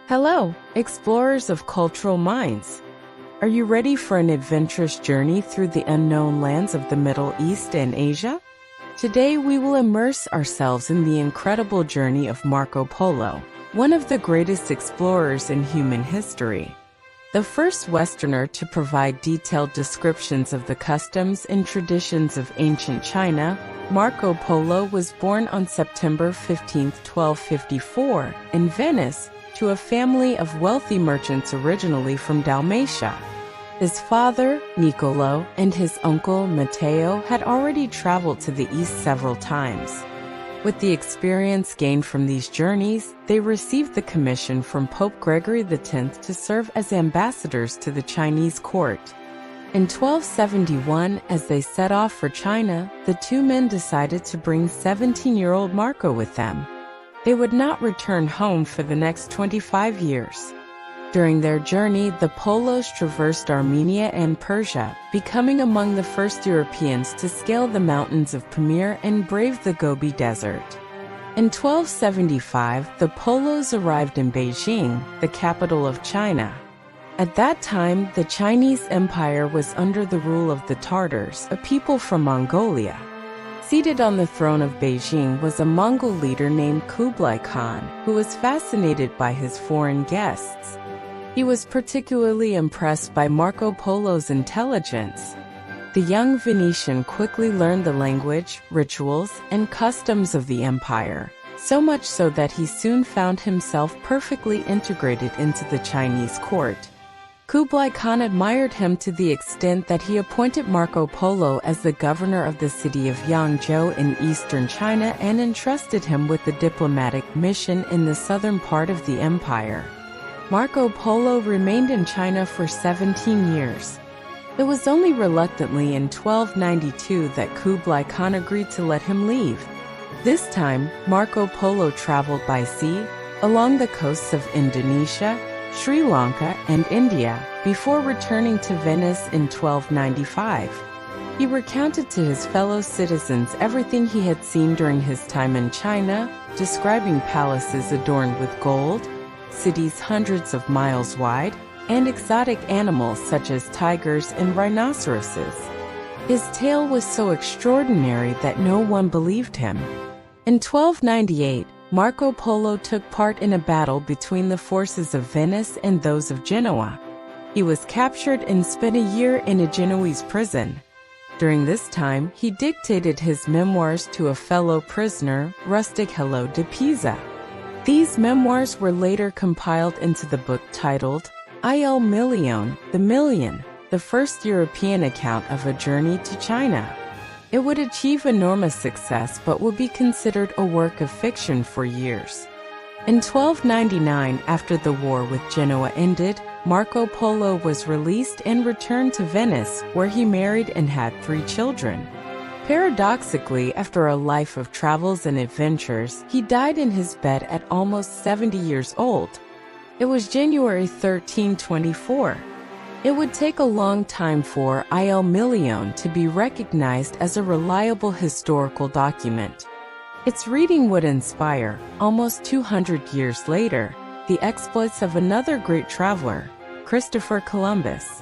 Hello, explorers of cultural minds. Are you ready for an adventurous journey through the unknown lands of the Middle East and Asia? Today we will immerse ourselves in the incredible journey of Marco Polo, one of the greatest explorers in human history. The first Westerner to provide detailed descriptions of the customs and traditions of ancient China, Marco Polo was born on September 15, 1254, in Venice, to a family of wealthy merchants originally from Dalmatia. His father, Niccolo, and his uncle, Matteo, had already traveled to the east several times. With the experience gained from these journeys, they received the commission from Pope Gregory X to serve as ambassadors to the Chinese court. In 1271, as they set off for China, the two men decided to bring 17-year-old Marco with them. They would not return home for the next 25 years. During their journey, the Polos traversed Armenia and Persia, becoming among the first Europeans to scale the mountains of Pamir and brave the Gobi Desert. In 1275, the Polos arrived in Beijing, the capital of China. At that time, the Chinese Empire was under the rule of the Tartars, a people from Mongolia. Seated on the throne of Beijing was a Mongol leader named Kublai Khan, who was fascinated by his foreign guests. He was particularly impressed by Marco Polo's intelligence. The young Venetian quickly learned the language, rituals, and customs of the empire, so much so that he soon found himself perfectly integrated into the Chinese court. Kublai Khan admired him to the extent that he appointed Marco Polo as the governor of the city of Yangzhou in eastern China and entrusted him with the diplomatic mission in the southern part of the empire. Marco Polo remained in China for 17 years. It was only reluctantly in 1292 that Kublai Khan agreed to let him leave. This time, Marco Polo traveled by sea, along the coasts of Indonesia, Sri Lanka, and India, before returning to Venice in 1295. He recounted to his fellow citizens everything he had seen during his time in China, describing palaces adorned with gold, cities hundreds of miles wide, and exotic animals such as tigers and rhinoceroses. His tale was so extraordinary that no one believed him. In 1298, Marco Polo took part in a battle between the forces of Venice and those of Genoa. He was captured and spent a year in a Genoese prison. During this time, he dictated his memoirs to a fellow prisoner, Rustichello de Pisa. These memoirs were later compiled into the book titled Il Milione, the Million, the first European account of a journey to China. It would achieve enormous success but would be considered a work of fiction for years. In 1299, after the war with Genoa ended, Marco Polo was released and returned to Venice, where he married and had 3 children. Paradoxically, after a life of travels and adventures, he died in his bed at almost 70 years old. It was January 1324. It would take a long time for Il Milione to be recognized as a reliable historical document. Its reading would inspire, almost 200 years later, the exploits of another great traveler, Christopher Columbus.